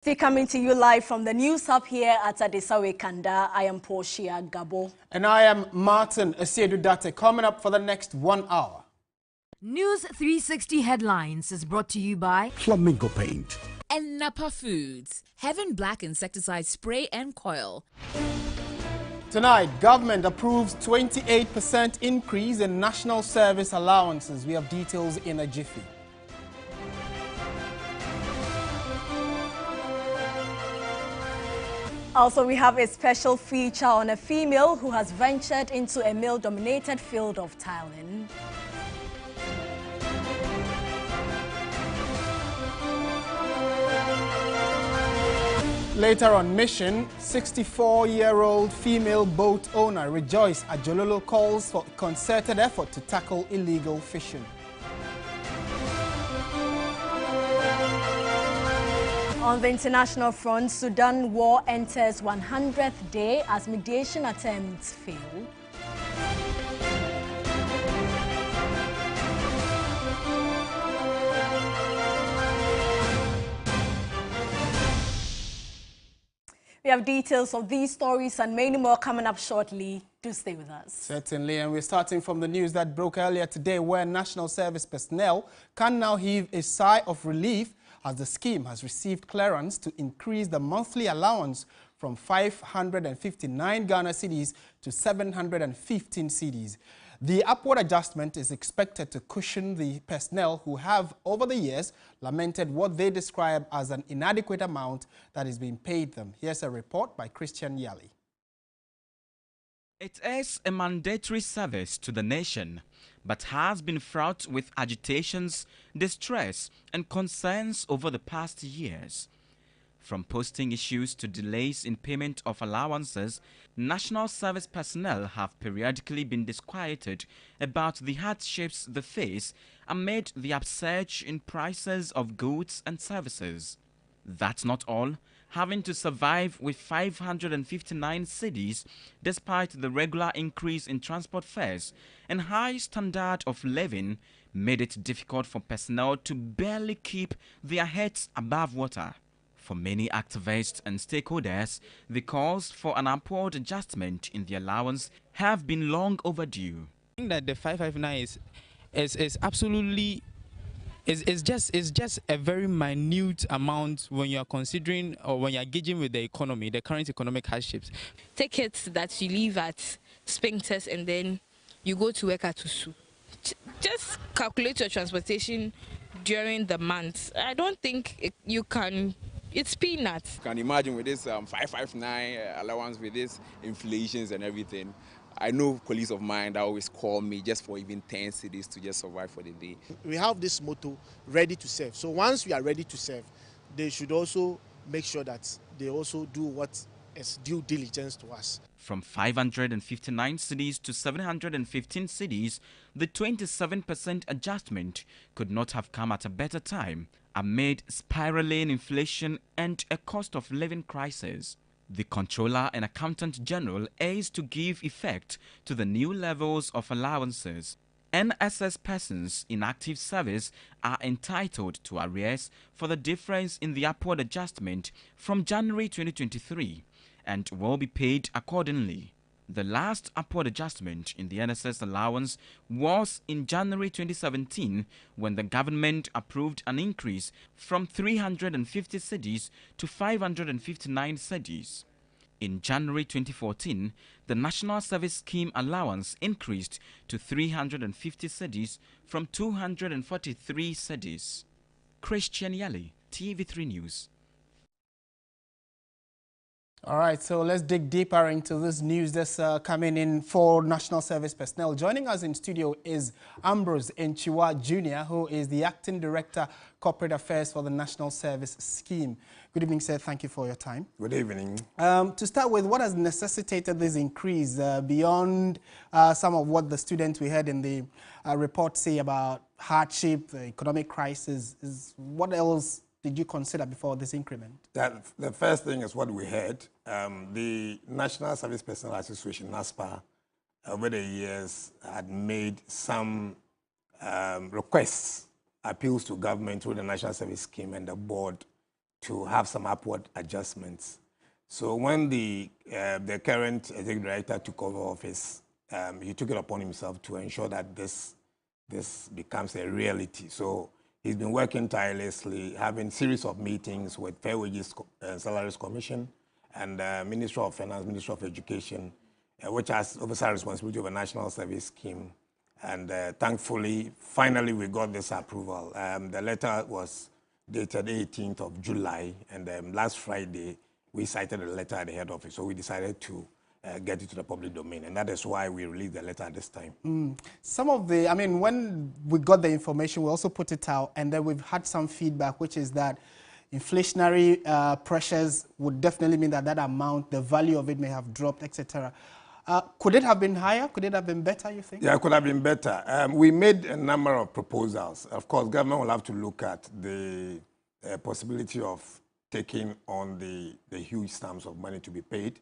Still coming to you live from the News Hub here at Adesawe Kanda. I am Portia Gabo. And I am Martin Asiedu Date. Coming up for the next 1 hour. News 360 Headlines is brought to you by Flamingo Paint and Napa Foods. Heaven Black Insecticide Spray and Coil. Tonight, government approves 28% increase in national service allowances. We have details in a jiffy. Also, we have a special feature on a female who has ventured into a male-dominated field of tiling. Later on Mission, 64-year-old female boat owner Rejoice Ajololo calls for concerted effort to tackle illegal fishing. On the international front, Sudan war enters 100th day as mediation attempts fail. We have details of these stories and many more coming up shortly. Do stay with us. Certainly, and we're starting from the news that broke earlier today where national service personnel can now heave a sigh of relief as the scheme has received clearance to increase the monthly allowance from 559 Ghana cedis to 715 cedis. The upward adjustment is expected to cushion the personnel who have, over the years, lamented what they describe as an inadequate amount that is being paid them. Here's a report by Christian Yali. It is a mandatory service to the nation, but has been fraught with agitations, distress, and concerns over the past years. From posting issues to delays in payment of allowances, national service personnel have periodically been disquieted about the hardships they face amid the upsurge in prices of goods and services. That's not all. Having to survive with 559 cedis despite the regular increase in transport fares and high standard of living made it difficult for personnel to barely keep their heads above water. For many activists and stakeholders, the calls for an upward adjustment in the allowance have been long overdue. I think that the 559 is absolutely it's just a very minute amount when you are considering or when you are gauging with the economy, the current economic hardships. Tickets that you leave at Spintex and then you go to work at Tusu. Just calculate your transportation during the month. I don't think you can. It's peanuts. You can imagine with this 559 allowance, with this inflations and everything. I know colleagues of mine that always call me just for even 10 cedis to just survive for the day. We have this motto, ready to serve. So once we are ready to serve, they should also make sure that they also do what is due diligence to us. From 559 cedis to 715 cedis, the 27% adjustment could not have come at a better time amid spiraling inflation and a cost of living crisis. The Controller and Accountant General aims to give effect to the new levels of allowances. NSS persons in active service are entitled to arrears for the difference in the upward adjustment from January 2023 and will be paid accordingly. The last upward adjustment in the NSS allowance was in January 2017 when the government approved an increase from 350 cedis to 559 cedis. In January 2014, the National Service Scheme allowance increased to 350 cedis from 243 cedis. Christian Yali, TV3 News. All right, so let's dig deeper into this news that's coming in for national service personnel. Joining us in studio is Ambrose Nchiwa Jr., who is the Acting Director, Corporate Affairs for the National Service Scheme. Good evening, sir. Thank you for your time. Good evening. To start with, what has necessitated this increase beyond some of what the students we heard in the report say about hardship, the economic crisis? What else did you consider before this increment? The first thing is what we heard. The National Service Personnel Association, NASPA, over the years had made some requests, appeals to government through the National Service Scheme and the board to have some upward adjustments. So when the current executive director took over office, he took it upon himself to ensure that this becomes a reality. So he's been working tirelessly, having a series of meetings with Fair Wages and Salaries Commission and Ministry of Finance, Ministry of Education, which has oversight responsibility of a national service scheme. And thankfully, finally, we got this approval. The letter was dated 18th of July, and last Friday, we cited the letter at the head office. So we decided to get it to the public domain, and that is why we released the letter at this time. Some of the, I mean, when we got the information, we also put it out, and then we've had some feedback, which is that inflationary pressures would definitely mean that that amount, the value of it may have dropped, etc. Could it have been higher? Could it have been better, you think? Yeah, it could have been better. We made a number of proposals. Of course, government will have to look at the possibility of taking on the huge sums of money to be paid.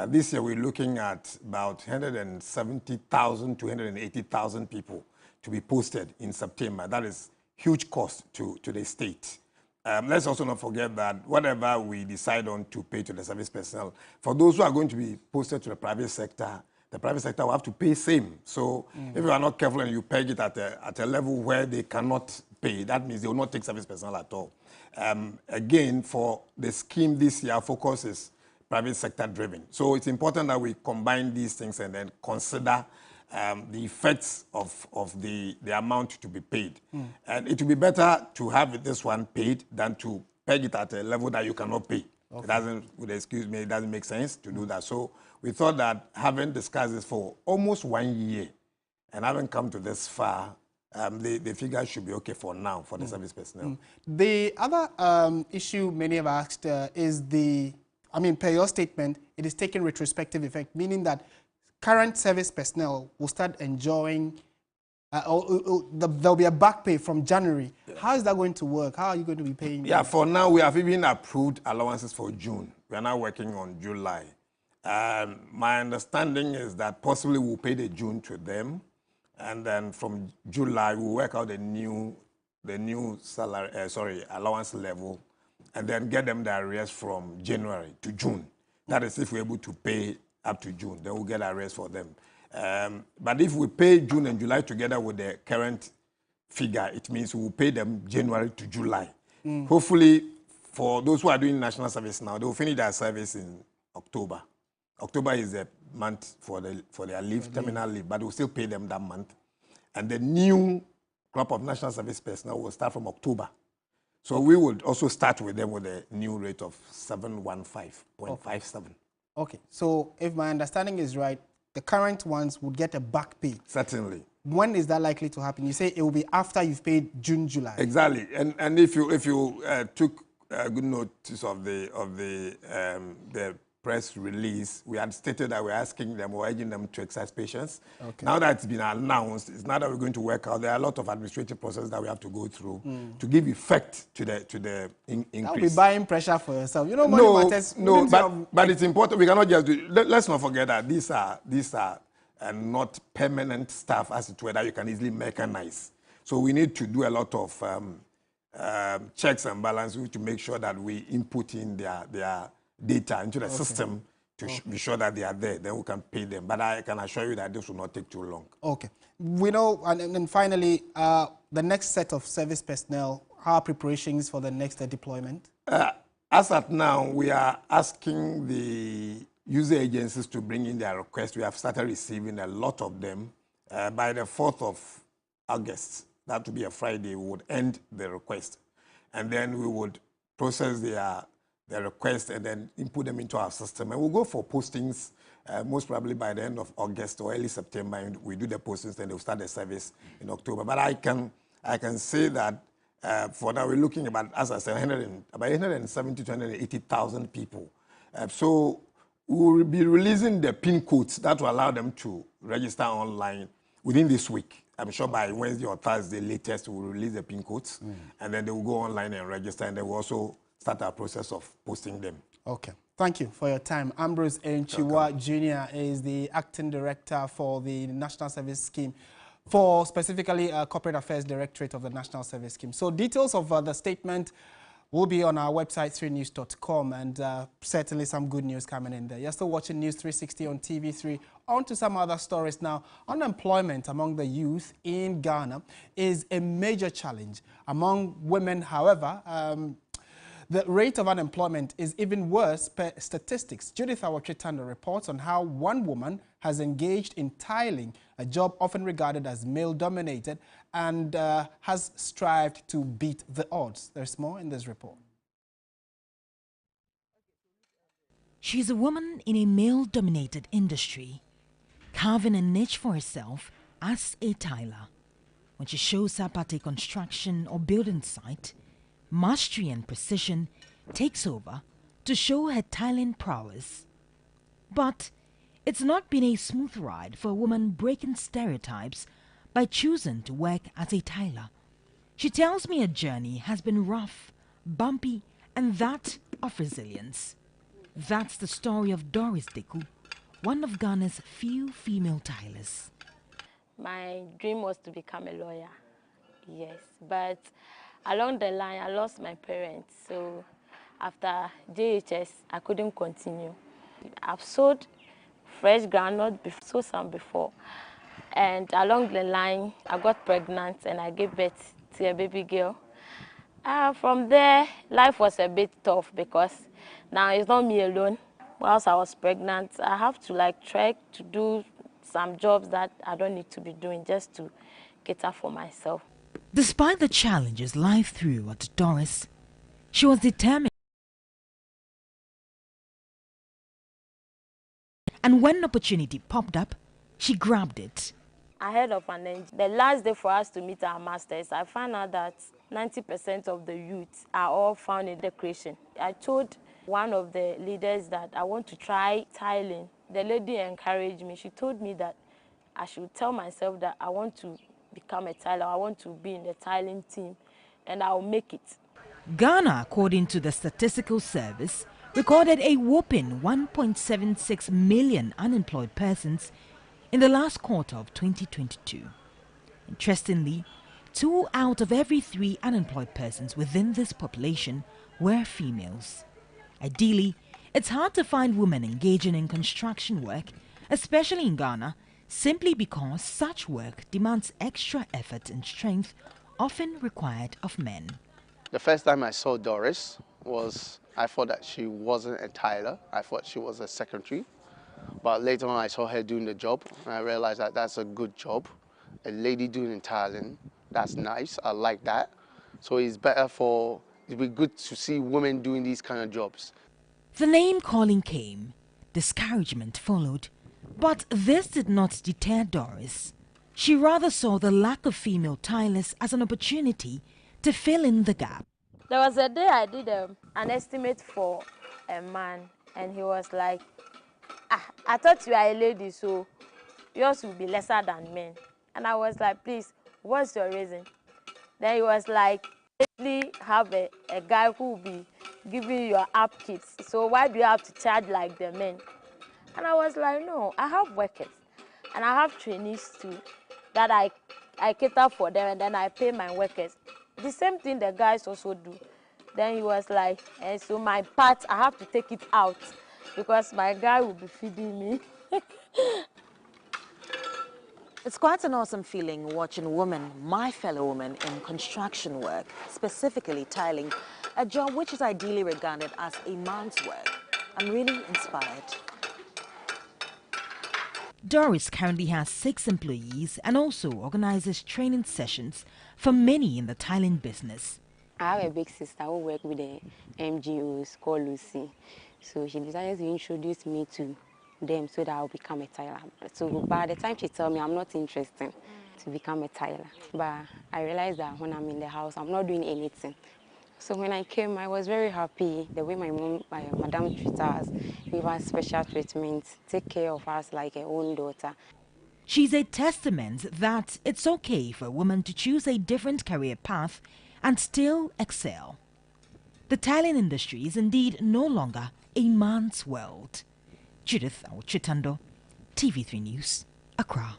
This year, we're looking at about 170,000 to 180,000 people to be posted in September. That is huge cost to the state. Let's also not forget that whatever we decide on to pay to the service personnel, for those who are going to be posted to the private sector will have to pay same. So if you are not careful and you peg it at a level where they cannot pay, that means they will not take service personnel at all. Again, for the scheme this year, focus is private sector driven. So it's important that we combine these things and then consider the effects of the amount to be paid. And it would be better to have this one paid than to peg it at a level that you cannot pay. Okay. It doesn't, excuse me, it doesn't make sense to do that. So we thought that having discussed this for almost 1 year and having come to this far, the figure should be okay for now for the service personnel. The other issue many have asked is per your statement, it is taking retrospective effect, meaning that current service personnel will start enjoying, there'll be a back pay from January. Yeah. How is that going to work? How are you going to be paying? Yeah, for now, we have even approved allowances for June. We are now working on July. My understanding is that possibly we'll pay the June to them, and then from July, we'll work out the new salary, allowance level, and then get them the arrears from January to June. That is if we're able to pay up to June, then we'll get arrears for them. But if we pay June and July together with the current figure, it means we'll pay them January to July. Hopefully, for those who are doing national service now, they will finish their service in October. October is the month for their leave, terminal leave, but we'll still pay them that month. And the new crop of national service personnel will start from October. So we would also start with them with a new rate of 715.57. Okay, so if my understanding is right, the current ones would get a back pay. Certainly. When is that likely to happen? You say it will be after you've paid June, July. Exactly, and if you took good notice of the press release, we had stated that we're asking them, we're urging them to exercise patience. Okay. Now that it's been announced, it's now that we're going to work out. There are a lot of administrative processes that we have to go through to give effect to the increase. That will be buying pressure for yourself. You know, money matters. No, but it's important. We cannot just do. Let's not forget that these are not permanent staff, as it were, that you can easily mechanize. So we need to do a lot of checks and balances to make sure that we input in their data into the system to be sure that they are there. Then we can pay them. But I can assure you that this will not take too long. Okay. We know, and then finally, the next set of service personnel, how are preparations for the next deployment? As at now, we are asking the user agencies to bring in their requests. We have started receiving a lot of them. By the 4th of August, that will be a Friday, we would end the request. And then we would process their request and then input them into our system. And we'll go for postings most probably by the end of August or early September. And we do the postings and they'll start the service in October. But I can say that for now we're looking about, as I said, about 170 to 180,000 people. So we'll be releasing the PIN codes that will allow them to register online within this week. I'm sure by Wednesday or Thursday latest, we'll release the PIN codes. And then they will go online and register. And then we'll also start our process of posting them. Okay. Thank you for your time. Ambrose Nchiwa Jr. is the Acting Director for the National Service Scheme, for specifically Corporate Affairs Directorate of the National Service Scheme. So details of the statement will be on our website, 3news.com, and certainly some good news coming in there. You're still watching News 360 on TV3. On to some other stories now. Unemployment among the youth in Ghana is a major challenge. Among women, however, the rate of unemployment is even worse per statistics. Judith Awotritando reports on how one woman has engaged in tiling, a job often regarded as male-dominated, and has strived to beat the odds. There's more in this report. She's a woman in a male-dominated industry, carving a niche for herself as a tiler. When she shows up at a construction or building site, mastery and precision takes over to show her tiling prowess. But it's not been a smooth ride for a woman breaking stereotypes by choosing to work as a tiler. She tells me her journey has been rough, bumpy, and that of resilience. That's the story of Doris Deku, one of Ghana's few female tilers. My dream was to become a lawyer, yes, but along the line, I lost my parents, so after JHS, I couldn't continue. I've sold fresh groundnut, sold some before, and along the line, I got pregnant and I gave birth to a baby girl. From there, life was a bit tough because now it's not me alone. Whilst I was pregnant, I have to try to do some jobs that I don't need to be doing just to cater for myself. Despite the challenges life threw at Doris, she was determined. And when opportunity popped up, she grabbed it. Ahead of the last day for us to meet our masters, I found out that 90% of the youth are all found in decoration. I told one of the leaders that I want to try tiling. The lady encouraged me. She told me that I should tell myself that I want to become a tiler. I want to be in the tiling team, and I'll make it. Ghana, according to the Statistical Service, recorded a whopping 1.76 million unemployed persons in the last quarter of 2022. Interestingly, 2 out of every 3 unemployed persons within this population were females. Ideally, it's hard to find women engaging in construction work, especially in Ghana, simply because such work demands extra effort and strength often required of men. The first time I saw Doris I thought that she wasn't a tiler. I thought she was a secretary. But later on I saw her doing the job and I realized that that's a good job. A lady doing tiling, that's nice, I like that. So it'd be good to see women doing these kind of jobs. The name calling came, discouragement followed, but this did not deter Doris. She rather saw the lack of female tilers as an opportunity to fill in the gap. There was a day I did an estimate for a man, and he was like, I thought you are a lady, so yours will be lesser than men. And I was like, please, what's your reason? Then he was like, basically have a guy who will be giving you your upkeep, so why do you have to charge like the men? And I was like, no, I have workers, and I have trainees too, that I cater for them, and then I pay my workers. The same thing the guys also do. Then he was like, so my part, I have to take it out, because my guy will be feeding me. It's quite an awesome feeling watching women, my fellow women, in construction work, specifically tiling, a job which is ideally regarded as a man's work. I'm really inspired. Doris currently has 6 employees and also organizes training sessions for many in the tiling business. I have a big sister who works with the MGOs called Lucy. So she decided to introduce me to them so that I'll become a tiler. So by the time she told me I'm not interested to become a tiler, but I realized that when I'm in the house, I'm not doing anything. So when I came, I was very happy the way my madam treats us, give us special treatment, take care of us like her own daughter. She's a testament that it's okay for a woman to choose a different career path and still excel. The tiling industry is indeed no longer a man's world. Judith Awotritando, TV3 News, Accra.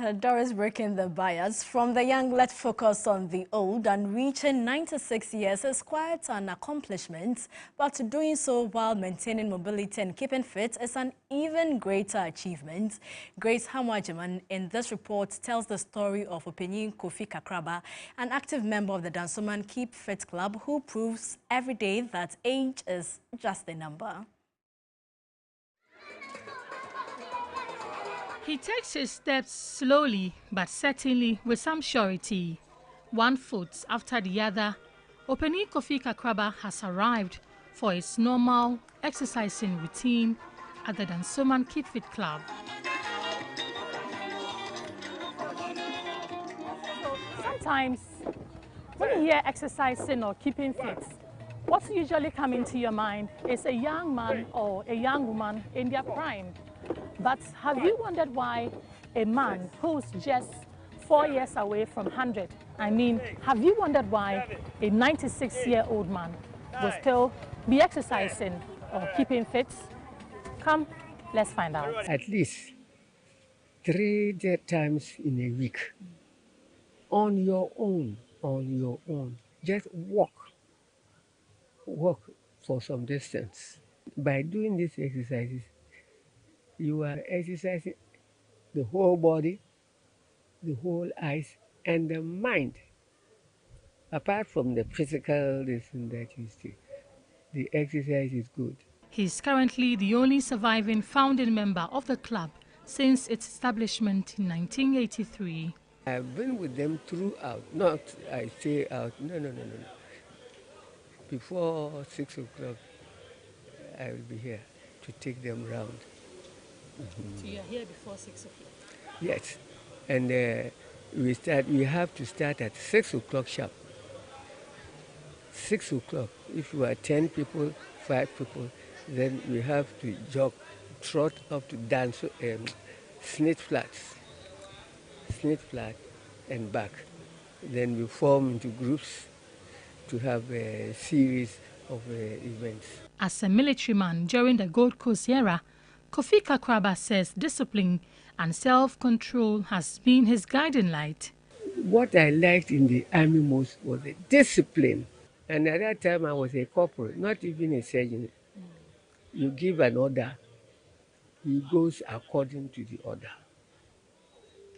Doris breaking the bias. From the young, let's focus on the old, and reaching 96 years is quite an accomplishment, but doing so while maintaining mobility and keeping fit is an even greater achievement. Grace Hamwajiman in this report tells the story of Opanyin Kofi Kakraba, an active member of the Dansoman Keep Fit Club who proves every day that age is just a number. He takes his steps slowly, but certainly with some surety. One foot after the other, Opanyin Kofi Kakraba has arrived for his normal exercising routine at the Dansoman Keep Fit Club. Sometimes, when you hear exercising or keeping fit, what usually comes into your mind is a young man or a young woman in their prime. But have you wondered why a man who's just 4 years away from 100, have you wondered why a 96-year-old man will still be exercising or keeping fit? Come, let's find out. At least 3 times in a week, on your own. Just walk for some distance. By doing these exercises, you are exercising the whole body, the whole eyes, and the mind. Apart from the physical lesson that you see, the exercise is good. He's currently the only surviving founding member of the club since its establishment in 1983. I've been with them throughout, not I stay out, no. Before 6 o'clock, I will be here to take them round. So you are here before 6 o'clock? Yes, and we have to start at 6 o'clock sharp. 6 o'clock. If you are 10 people, 5 people, then we have to trot up to dance, snake flat, and back. Then we form into groups to have a series of events. As a military man during the Gold Coast era, Kofi Kakraba says discipline and self-control has been his guiding light. What I liked in the army most was the discipline. And at that time I was a corporal, not even a sergeant. You give an order, he goes according to the order.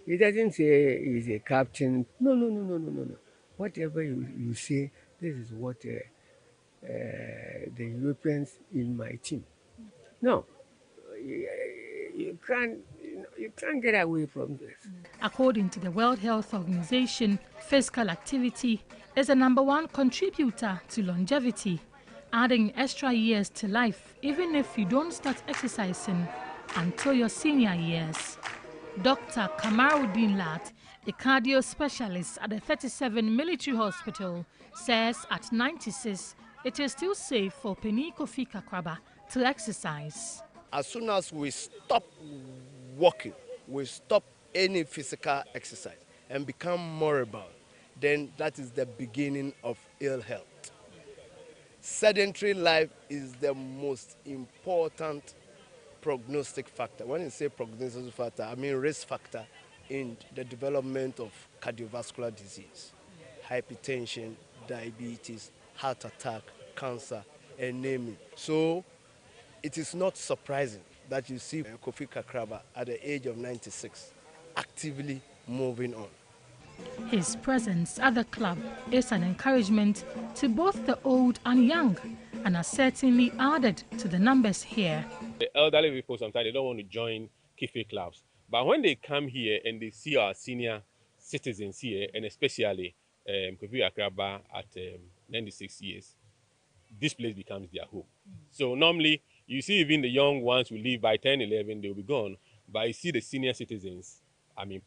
He doesn't say he's a captain. No. Whatever you say, this is what the Europeans in my team. No. You can't get away from this. According to the World Health Organization, physical activity is the #1 contributor to longevity, adding extra years to life even if you don't start exercising until your senior years. Dr. Kamaruddin Lat, a cardio specialist at the 37 Military Hospital, says at 96 it is still safe for Opanyin Kofi Kakraba to exercise. As soon as we stop walking, we stop any physical exercise and become moribund, then that is the beginning of ill health. Sedentary life is the most important prognostic factor. When I say prognostic factor, I mean risk factor in the development of cardiovascular disease, hypertension, diabetes, heart attack, cancer, and naming. So it is not surprising that you see Kofi Kakraba at the age of 96 actively moving on. His presence at the club is an encouragement to both the old and young, and has certainly added to the numbers here. The elderly people sometimes they don't want to join Keep clubs, but when they come here and they see our senior citizens here, and especially Kofi Kakraba at 96 years, this place becomes their home. So normally you see even the young ones who leave by 10, 11, they'll be gone, but you see the senior citizens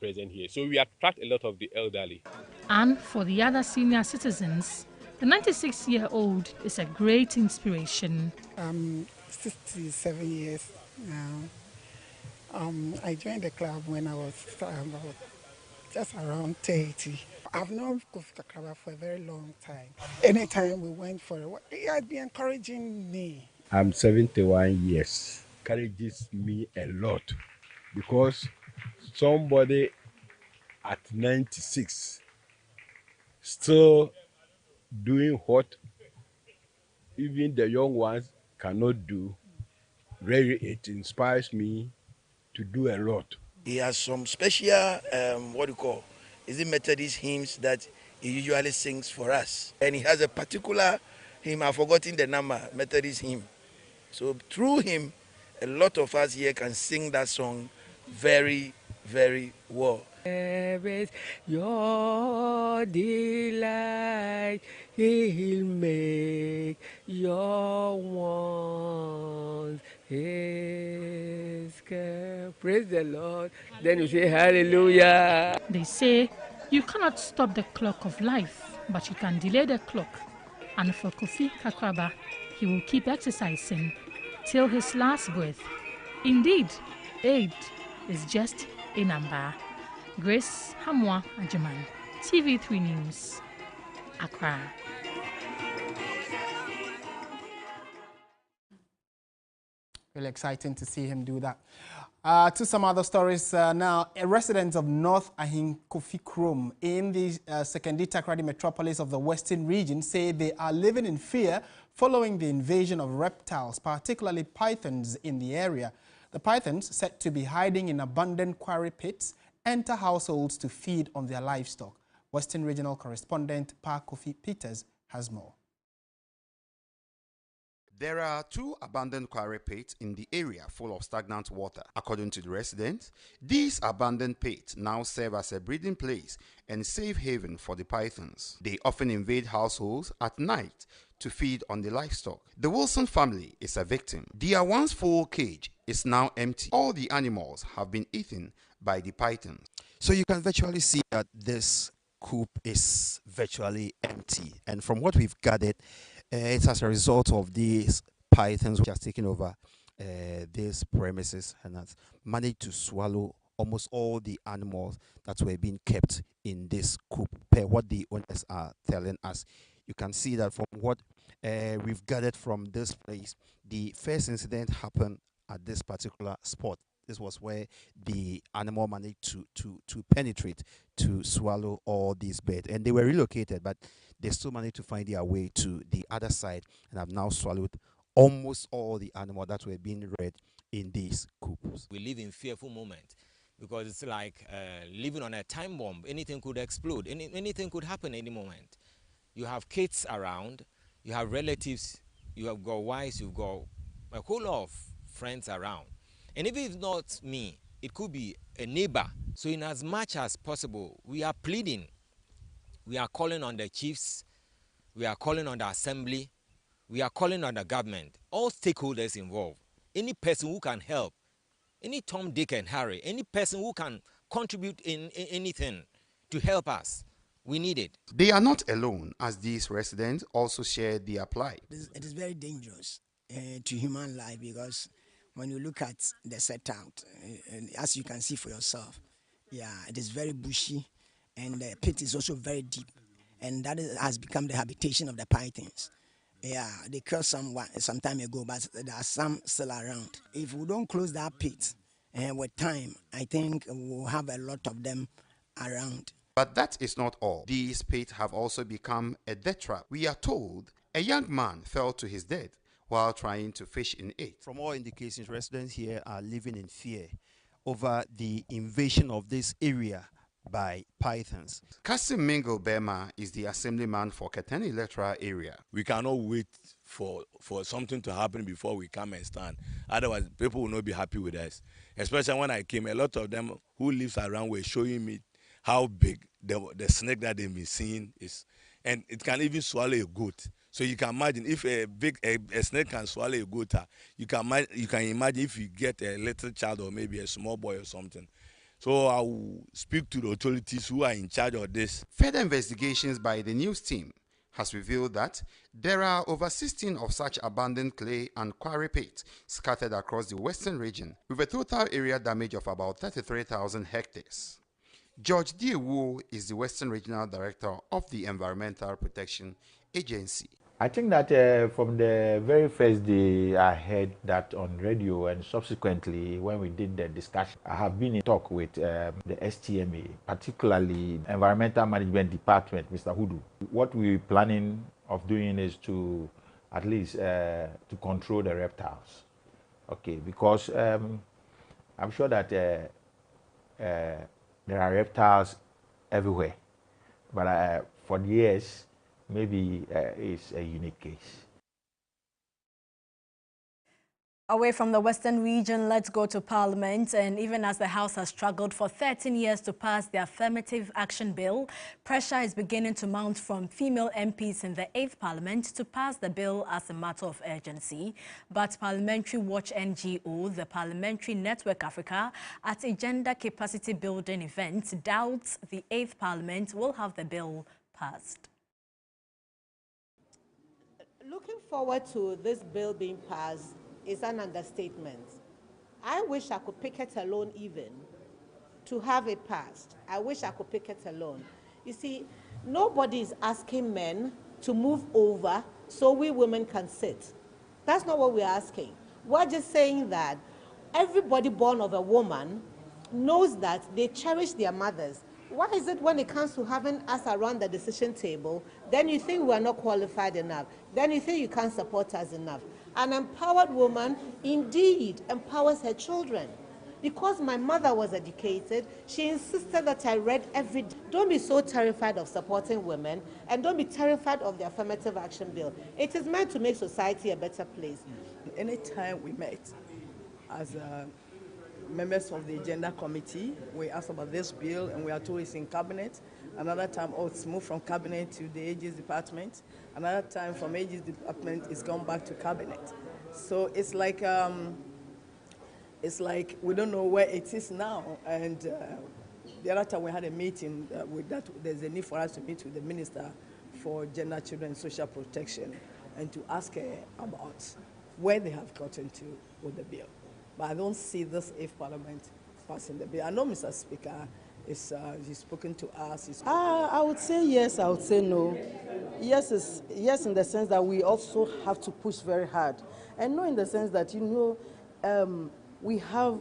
present here. So we attract a lot of the elderly. And for the other senior citizens, the 96-year-old is a great inspiration. I'm 67 years now. I joined the club when I was just around 30. I've known Kofi Kakraba for a very long time. Anytime we went for it, he had been encouraging me. I'm 71 years. Encourages me a lot because somebody at 96, still doing what even the young ones cannot do. Really, it inspires me to do a lot. He has some special, what do you call, is it Methodist hymns that he usually sings for us. And he has a particular hymn, I've forgotten the number, Methodist hymn. So through him, a lot of us here can sing that song very, very well. Your delight, he'll make your wants his care. Praise the Lord. Then you say hallelujah. They say you cannot stop the clock of life, but you can delay the clock. And for Kofi Kakraba, he will keep exercising till his last breath. Indeed, age is just a number. Grace Hamwa Ajaman, TV3 News, Accra. Really exciting to see him do that. To some other stories now. Residents of North Ahinkofi Krom in the Sekondi Takoradi metropolis of the Western region say they are living in fear following the invasion of reptiles, particularly pythons in the area. The pythons, said to be hiding in abandoned quarry pits, enter households to feed on their livestock. Western Regional Correspondent Pa Kofi Peters has more. There are 2 abandoned quarry pits in the area full of stagnant water. According to the residents, these abandoned pits now serve as a breeding place and safe haven for the pythons. They often invade households at night to feed on the livestock. The Wilson family is a victim. Their once full cage is now empty. All the animals have been eaten by the pythons. So you can virtually see that this coop is virtually empty. And from what we've gathered, it's as a result of these pythons which has taken over these premises and has managed to swallow almost all the animals that were being kept in this coop, per what the owners are telling us. You can see that from what we've gathered from this place, the first incident happened at this particular spot. This was where the animal managed to penetrate, to swallow all these birds. And they were relocated, but they still managed to find their way to the other side and have now swallowed almost all the animals that were being reared in these coops. We live in fearful moment because it's like living on a time bomb. Anything could explode. Anything could happen any moment. You have kids around, you have relatives, you have got wives, you've got a whole lot of friends around. And even if it's not me, it could be a neighbor. So in as much as possible, we are pleading. We are calling on the chiefs. We are calling on the assembly. We are calling on the government. All stakeholders involved. Any person who can help. Any Tom, Dick, and Harry. Any person who can contribute in anything to help us. We need it. They are not alone, as these residents also share their plight. It is very dangerous to human life because when you look at the setup, as you can see for yourself, yeah, it is very bushy, and the pit is also very deep, and that has become the habitation of the pythons. Yeah, they killed someone some time ago, but there are some still around. If we don't close that pit, with time, I think we'll have a lot of them around. But that is not all. These pits have also become a death trap. We are told a young man fell to his death while trying to fish in it. From all indications, residents here are living in fear over the invasion of this area by pythons. Kasim Mingle Bema is the assemblyman for Katani electoral area. We cannot wait for something to happen before we come and stand. Otherwise, people will not be happy with us. Especially when I came, a lot of them who lives around were showing me how big the snake that they've been seeing is. And it can even swallow a goat. So you can imagine if a snake can swallow a goat, you can imagine if you get a little child or maybe a small boy or something. So I will speak to the authorities who are in charge of this. Further investigations by the news team has revealed that there are over 16 of such abandoned clay and quarry pits scattered across the western region with a total area damage of about 33,000 hectares. George Diewu is the Western Regional Director of the Environmental Protection Agency. I think that from the very first day I heard that on radio, and subsequently when we did the discussion, I have been in talk with the STMA, particularly Environmental Management Department, Mr. Hudu. What we're planning of doing is to at least to control the reptiles. Okay, because I'm sure that there are reptiles everywhere, but for years, maybe it's a unique case. Away from the Western region, let's go to Parliament. And even as the House has struggled for 13 years to pass the Affirmative Action Bill, pressure is beginning to mount from female MPs in the 8th Parliament to pass the bill as a matter of urgency. But Parliamentary Watch NGO, the Parliamentary Network Africa, at a gender capacity building event, doubts the 8th Parliament will have the bill passed. Looking forward to this bill being passed is an understatement. I wish I could pick it alone even to have it passed. I wish I could pick it alone. You see, nobody is asking men to move over so we women can sit. That's not what we're asking. We're just saying that everybody born of a woman knows that they cherish their mothers. Why is it when it comes to having us around the decision table, then you think we're not qualified enough? Then you think you can't support us enough? An empowered woman indeed empowers her children. Because my mother was educated, she insisted that I read every day. Don't be so terrified of supporting women, and don't be terrified of the Affirmative Action Bill. It is meant to make society a better place. Anytime we met as members of the Gender Committee, we asked about this bill and we are told it's in cabinet. Another time, oh, it's moved from cabinet to the Ages Department. Another time from Ages Department, it's gone back to cabinet. So it's like we don't know where it is now. And the other time we had a meeting with that, there's a need for us to meet with the Minister for Gender, Children and Social Protection and to ask her about where they have gotten to with the bill. But I don't see this 8th Parliament passing the bill. I know, Mr. Speaker, he's spoken to us. I would say yes, I would say no. Yes in the sense that we also have to push very hard. And no in the sense that, we have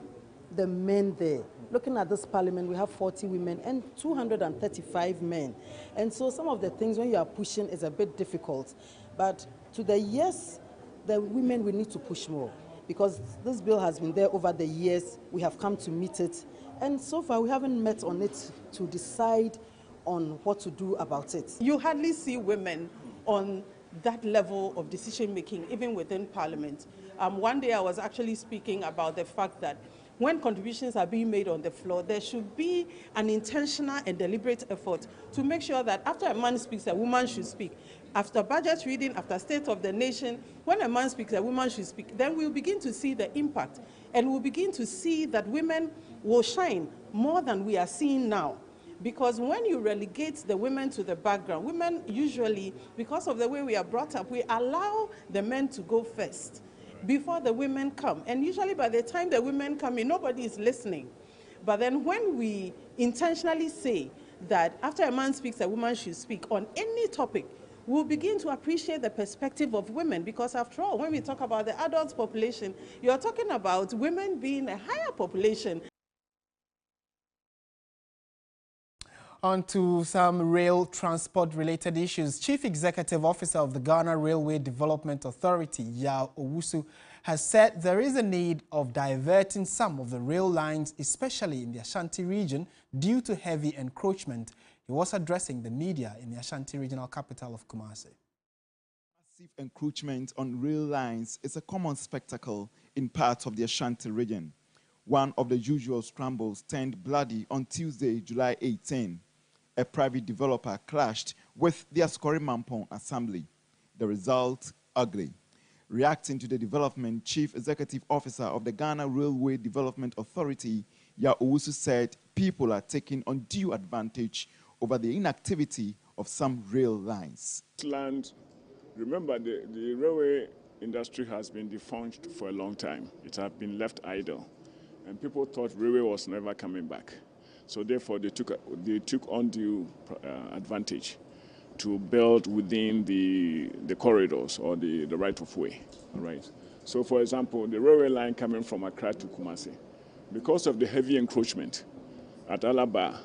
the men there. Looking at this parliament, we have 40 women and 235 men. And so some of the things when you are pushing is a bit difficult. But to the yes, the women will need to push more. Because this bill has been there over the years, we have come to meet it, and so far we haven't met on it to decide on what to do about it. You hardly see women on that level of decision making, even within Parliament. One day I was actually speaking about the fact that when contributions are being made on the floor, there should be an intentional and deliberate effort to make sure that after a man speaks, a woman should speak. After budget reading, after State of the Nation, when a man speaks, a woman should speak. Then we'll begin to see the impact. And we'll begin to see that women will shine more than we are seeing now. Because when you relegate the women to the background, women usually, because of the way we are brought up, we allow the men to go first before the women come. And usually by the time the women come in, nobody is listening. But then when we intentionally say that after a man speaks, a woman should speak on any topic, we'll begin to appreciate the perspective of women, because after all, when we talk about the adult population, you're talking about women being a higher population. On to some rail transport-related issues. Chief Executive Officer of the Ghana Railway Development Authority, Yao Owusu, has said there is a need of diverting some of the rail lines, especially in the Ashanti region, due to heavy encroachment. He was addressing the media in the Ashanti regional capital of Kumasi. Massive encroachment on rail lines is a common spectacle in parts of the Ashanti region. One of the usual scrambles turned bloody on Tuesday, July 18. A private developer clashed with the Asukori Mampong Assembly. The result, ugly. Reacting to the development, Chief Executive Officer of the Ghana Railway Development Authority, Yao Owusu, said people are taking undue advantage over the inactivity of some rail lines. Land, remember, the railway industry has been defunct for a long time. It has been left idle, and people thought railway was never coming back. So therefore, they took undue advantage to build within the corridors or the right of way. All right. So, for example, the railway line coming from Accra to Kumasi, because of the heavy encroachment at Alaba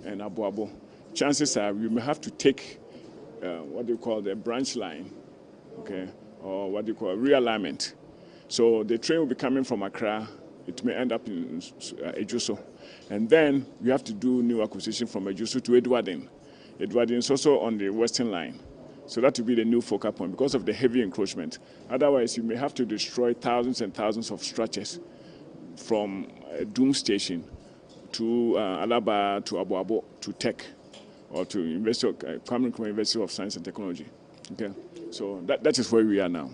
and Abuabo, chances are we may have to take what they call the branch line, okay, or what they call realignment. So the train will be coming from Accra. It may end up in Ejuso. And then we have to do new acquisition from Ejuso to Edwardin. Edwardin is also on the western line. So that will be the new focal point because of the heavy encroachment. Otherwise, you may have to destroy thousands and thousands of structures from Doom Station to Alaba, to Abuabo, to Tech, or to University of Science and Technology. Okay, so that is where we are now.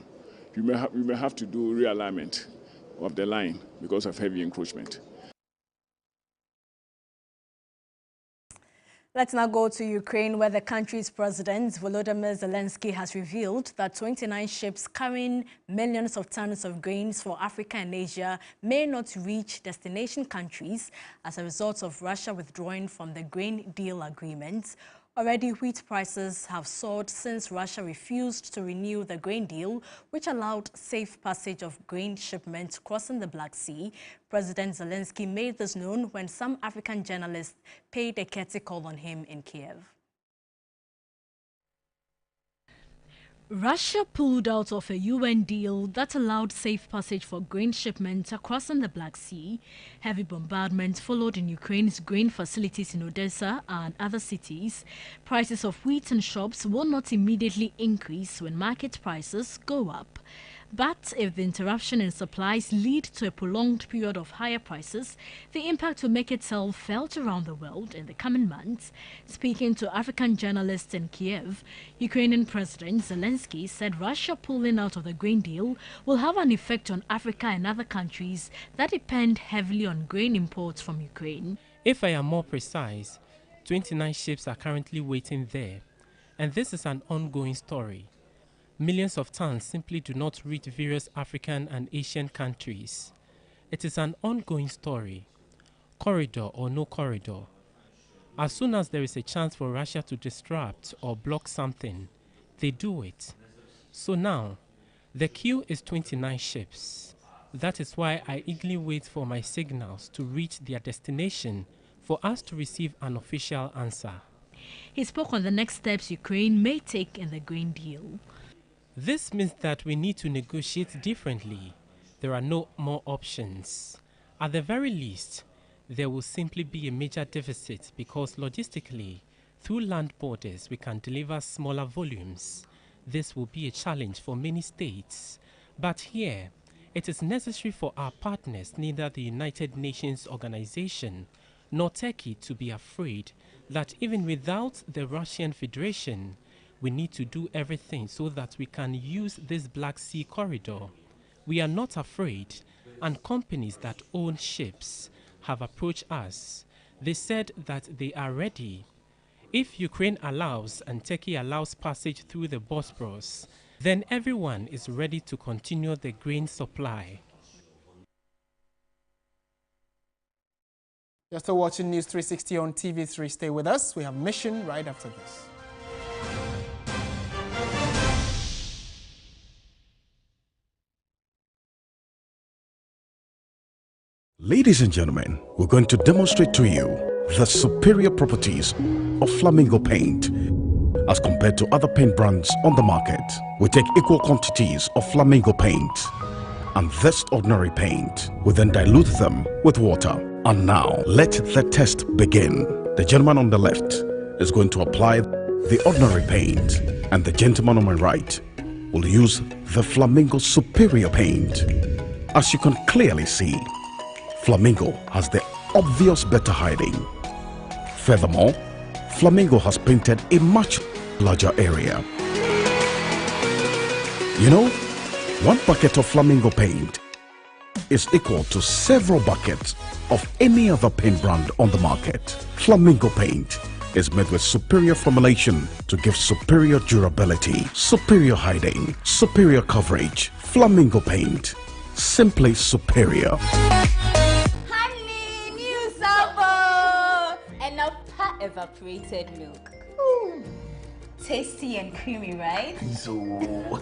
We may have to do realignment of the line because of heavy encroachment. Let's now go to Ukraine, where the country's president, Volodymyr Zelensky, has revealed that 29 ships carrying millions of tons of grains for Africa and Asia may not reach destination countries as a result of Russia withdrawing from the grain deal agreement. Already, wheat prices have soared since Russia refused to renew the grain deal, which allowed safe passage of grain shipments crossing the Black Sea. President Zelensky made this known when some African journalists paid a courtesy call on him in Kiev. Russia pulled out of a UN deal that allowed safe passage for grain shipments crossing the Black Sea. Heavy bombardment followed in Ukraine's grain facilities in Odessa and other cities. Prices of wheat in shops will not immediately increase when market prices go up. But if the interruption in supplies lead to a prolonged period of higher prices, the impact will make itself felt around the world in the coming months. Speaking to African journalists in Kiev, Ukrainian President Zelensky said Russia pulling out of the grain deal will have an effect on Africa and other countries that depend heavily on grain imports from Ukraine. If I am more precise, 29 ships are currently waiting there, and this is an ongoing story. Millions of tons simply do not reach various African and Asian countries. It is an ongoing story, corridor or no corridor. As soon as there is a chance for Russia to disrupt or block something, they do it. So now, the queue is 29 ships. That is why I eagerly wait for my signals to reach their destination for us to receive an official answer. He spoke on the next steps Ukraine may take in the grain deal. This means that we need to negotiate differently. There are no more options. At the very least, there will simply be a major deficit because logistically, through land borders, we can deliver smaller volumes. This will be a challenge for many states. But here, it is necessary for our partners, neither the United Nations Organization nor Turkey, to be afraid that even without the Russian Federation, we need to do everything so that we can use this Black Sea corridor. We are not afraid, and companies that own ships have approached us. They said that they are ready. If Ukraine allows and Turkey allows passage through the Bosporus, then everyone is ready to continue the grain supply. You're still watching News 360 on TV3. Stay with us. We have Mission right after this. Ladies and gentlemen, we're going to demonstrate to you the superior properties of Flamingo paint as compared to other paint brands on the market. We take equal quantities of Flamingo paint and this ordinary paint. We then dilute them with water. And now, let the test begin. The gentleman on the left is going to apply the ordinary paint, and the gentleman on my right will use the Flamingo superior paint. As you can clearly see, Flamingo has the obvious better hiding. Furthermore, Flamingo has painted a much larger area. You know, one bucket of Flamingo paint is equal to several buckets of any other paint brand on the market. Flamingo paint is made with superior formulation to give superior durability, superior hiding, superior coverage. Flamingo paint, simply superior. Enough evaporated milk. tasty and creamy, right? So.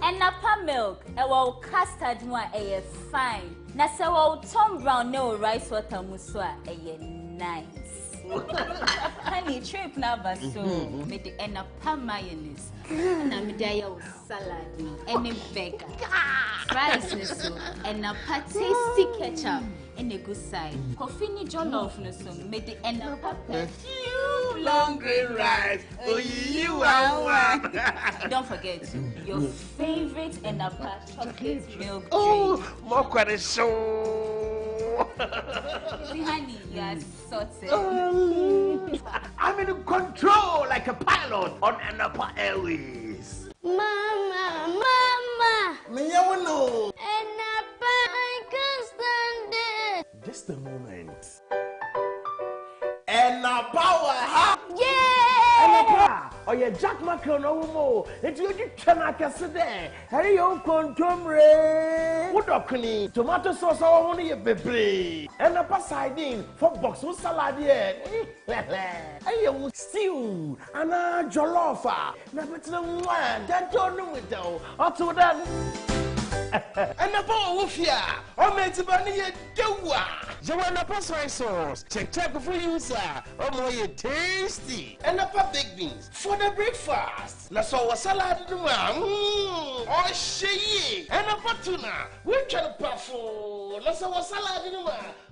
And napa milk, well custard one a fine. Na se well Tom Brown no rice water muswa a nice. Honey trip na baso me the enapa mayonnaise. Na me dey salad and a burger. Fries so and napa tasty ketchup. In a good side, coffee ni jollof no so made the end up you long green rice. Oh, you are. Don't forget your favorite and a chocolate milk drink. Oh, more quite so. See, honey, you are sorted. I'm in control like a pilot on Anapa Airways. Mama. Me, you know. Anapa, I can't stand it. Just a moment. And now power, huh? Yeah! And oh yeah, Jack Macron no more. It you cannot sit there. Hey, you contomre. What okuni? Tomato sauce only a baby. And a pasadine for box with salad here. Hey, you stew. And a jollofa. Never to the one. That don't know it though. Or to that. And the ball of ya, or made to bunny a doa. You want a post sauce, check before you, sir. Oh, more tasty. And a big beans for the breakfast. La so a salad, oh, she and a patuna. We try to puffle. La so a salad,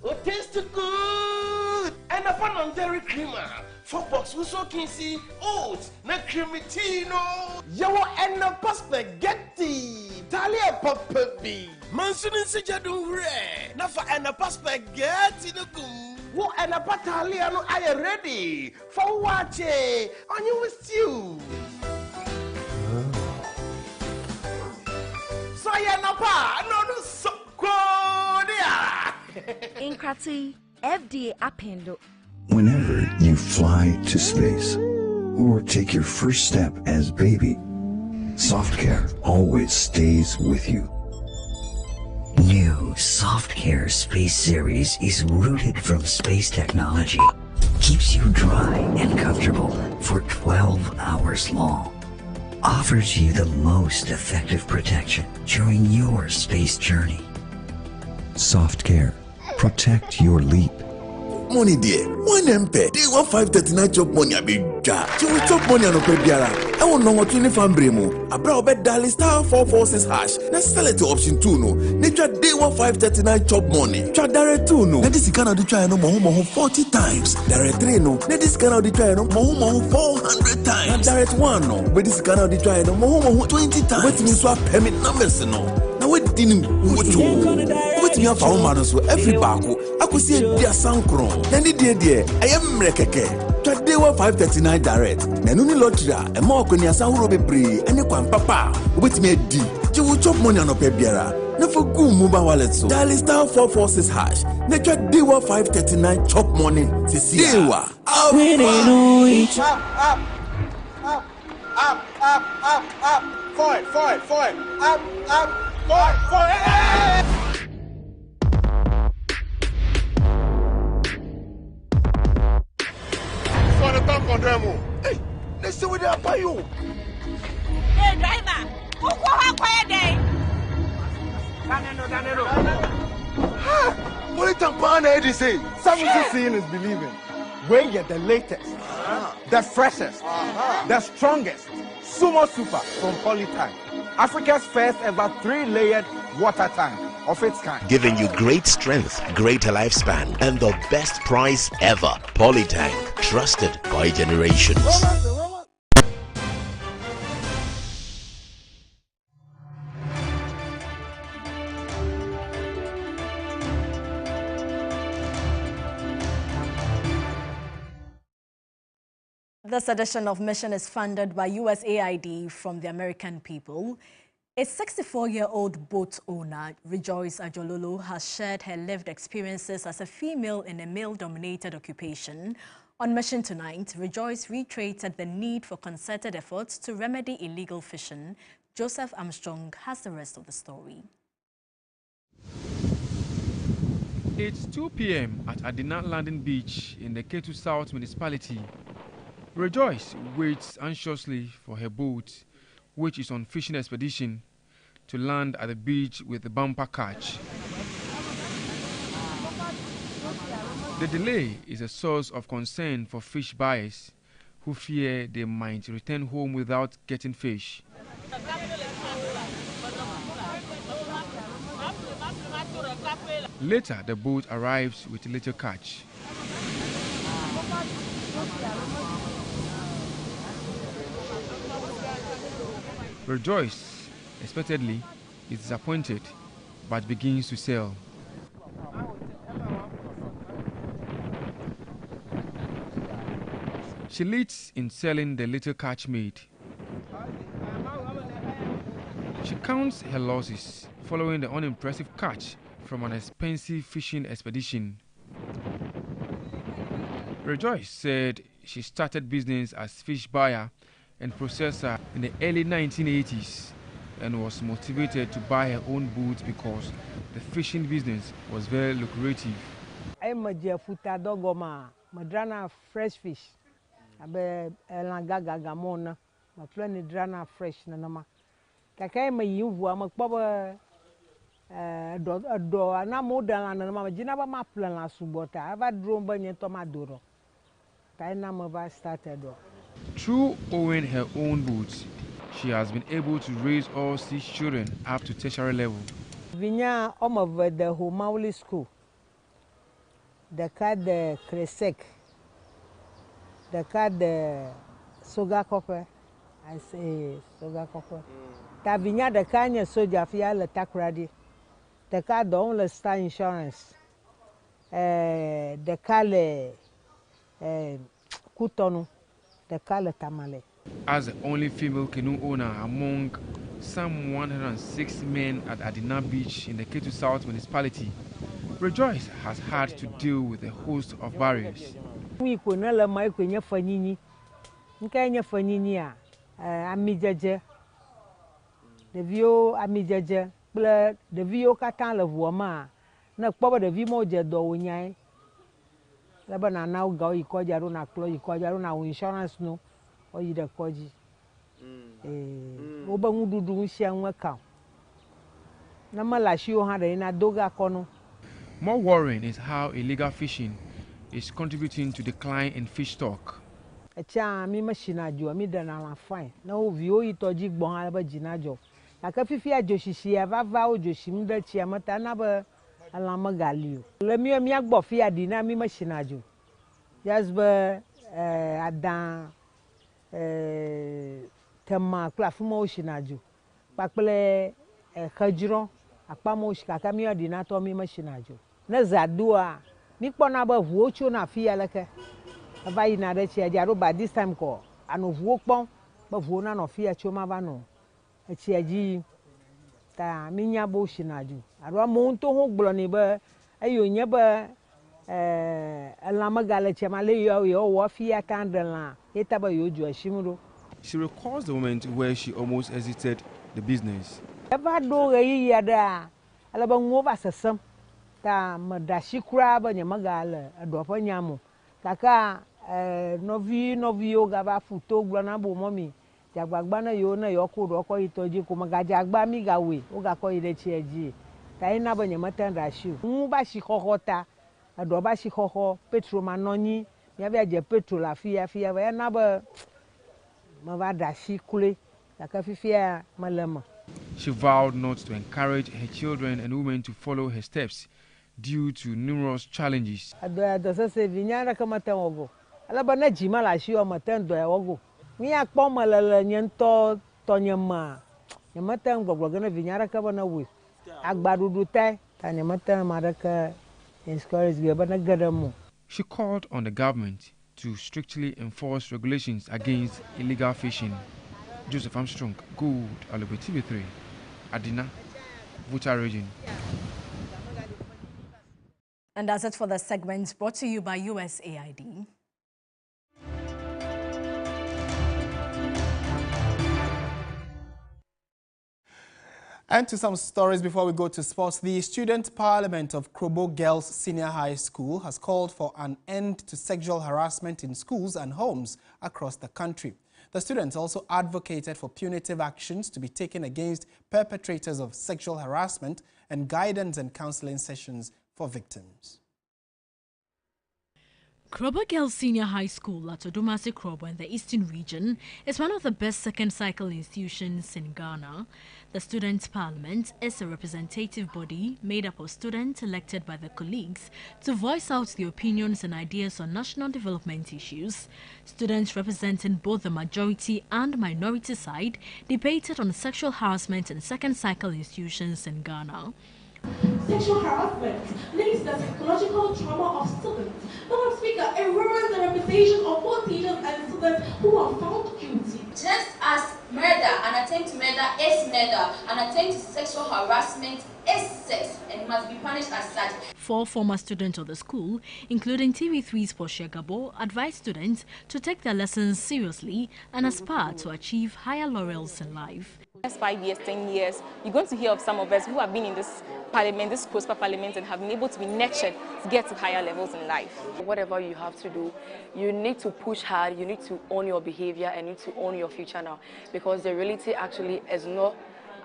oh, taste good. And a pan on dairy creamer. 4 box we so can see oats, na cremitino. Yo and a spaghetti. Talia papa b. Mansun sijadun re. Na for and a spaghetti no gum. Wo and a patalia no I ready for watch on you with you. So ya na pa no so In Krati, FDA appendo. Whenever you fly to space or take your first step as baby, SoftCare always stays with you. New SoftCare Space Series is rooted from space technology. Keeps you dry and comfortable for 12 hours long. Offers you the most effective protection during your space journey. SoftCare. Protect your leap. Money there. 1 MP. They want 539 chop money a big jar. You will chop money on a pebiara. I want no 20 fan bremo. A brow bed dial star 446 hash. Let's sell it to option 2 no. Nature day 539 chop money. Try direct 2 no. Let this kind of the try no more 40 times. Direct 3 no. Let this kind of the try no more 400 times. Direct 1 no. But this kind of the try no more 20 times. Wait me swap permit numbers no. Now wait didn't wait me for man so every barco. I could see a dear sankron. Then the dear I am rekeke. Today 539 direct. Nanuni lottery and more when you are be brave and you can papa. Wait me a D. You will chop money on a pebiara. No for good mobile wallet so. Dial star 446 hash. Nature Dewa 539 chop money. Dewa. Up. Forward. Up. For the top on them. Hey, let's see what they are by you. Hey, driver, who go out quiet day? Danilo. What is Tampana they say? Something seeing is believing. When you're the latest, the freshest, the strongest, Sumo Super from Polytank. Africa's first ever 3-layered water tank of its kind. Giving you great strength, greater lifespan, and the best price ever. Polytank, trusted by generations. This edition of Mission is funded by USAID from the American people. A 64-year-old boat owner, Rejoice Ajololo, has shared her lived experiences as a female in a male-dominated occupation. On Mission Tonight, Rejoice reiterated the need for concerted efforts to remedy illegal fishing. Joseph Armstrong has the rest of the story. It's 2 p.m. at Adina Landing Beach in the Ketu South Municipality. Rejoice waits anxiously for her boat, which is on fishing expedition, to land at the beach with the bumper catch. The delay is a source of concern for fish buyers who fear they might return home without getting fish. Later, the boat arrives with little catch. Rejoice, expectedly, is disappointed, but begins to sell. She leads in selling the little catch made. She counts her losses following the unimpressive catch from an expensive fishing expedition. Rejoice said she started business as fish buyer and processor in the early 1980s and was motivated to buy her own boat because the fishing business was very lucrative. I'm a Jefuta dogoma, Madrana fresh fish. Abe elanga gamona, ma plani drana fresh na nama. Kaka ma yivu ama kpoba do na moda na nama jina ba ma plan la subota. Ava drone ba nyeto maduro. Tai na ma ba started do. Through owning her own boats, she has been able to raise all 6 children up to tertiary level. Vinya over the Homauli school. The card the Kresek. The card the Soga Copper. I say Soga Copper. Ta vinya the Kanya Soja Fiala Takradi. The card the only Star Insurance. The Kale Kutonu. The Kale Tamale. As the only female canoe owner among some 106 men at Adina Beach in the Ketu South municipality, Rejoice has had to deal with a host of barriers. We could not let my queen fanini. Nkanya fanini amijaje. The view amijaje. The view katan of woma. Na power the view moja do unyai. Labana now go ikoja runa klo ikoja runa insurance no. Or you the koji. Oba mududu nshia nweka. Na mala shio hada ina doga kono. More worrying is how illegal fishing is contributing to decline in fish stock. Echa mi machina jo mi dana la fine. Na ovio itoji gbon alaba jinajo. Aka fifi ajo shishi avava ojo shimda chi amata na ba alama galio. Le mi agbo fi adina mi machina jo. Just ba adan tema klafuma oshinaju pakple khajiro akpamo oshikaka mi adina to mi mashinaju na zadua mi kpona ba vuo cho na fia leke aba ina de chi ajaro ba this time ko ano vuo kpon ba vuo na no fia cho ma ba no chi aji ta mi nya bo shinaju aro mo nto ho gblo ni ba ayo nya ba alama gale chema le yo wo fia tandela etaba yo ju ashimuro. She recalls the moment where she almost exited the business. Eba do yi yada alaba ngova sasam ta madashi kura ba nya magale adopo nyamo kaka novi yo gaba futo glo na bo momi jagbagba na yo ko do ko itoji ko magajagba mi gawe o ga ko ide chieji ta ina ba nya matanda shi mu ba shi kokota adoba shi koko petrol manoni ya vya je petrol la fia ba na ba mavada shi kule kaka fifia malama. She vowed not to encourage her children and women to follow her steps due to numerous challenges. Ado se vinyara kama tango alaba na jima la shi o matando ya wogo mi akpo malala nyento tonyama nyamata ngoglo gana vinyara kama na we agbadudu tai tanyamata maraka. She called on the government to strictly enforce regulations against illegal fishing. Joseph Armstrong, Gold, Alube TV3, Adina, Vuta region. And that's it for the segments brought to you by USAID. And to some stories before we go to sports. The Student Parliament of Krobo Girls Senior High School has called for an end to sexual harassment in schools and homes across the country. The students also advocated for punitive actions to be taken against perpetrators of sexual harassment and guidance and counseling sessions for victims. Krobo Girls Senior High School at Odumase Krobo in the Eastern Region is one of the best second cycle institutions in Ghana. The Students' Parliament is a representative body made up of students elected by their colleagues to voice out their opinions and ideas on national development issues. Students representing both the majority and minority side debated on sexual harassment in second cycle institutions in Ghana. Sexual harassment links the psychological trauma of students. Madam Speaker, it ruins the reputation of both teachers and students who are found guilty. Just as murder, an attempt to murder is murder, an attempt to sexual harassment is sex and must be punished as such. 4 former students of the school, including TV3's Portia Gabo, advised students to take their lessons seriously and aspire to achieve higher laurels in life. Next 5 years, 10 years, you're going to hear of some of us who have been in this parliament, this prosper parliament, and have been able to be nurtured to get to higher levels in life. Whatever you have to do, you need to push hard, you need to own your behavior and you need to own your future now, because the reality actually is not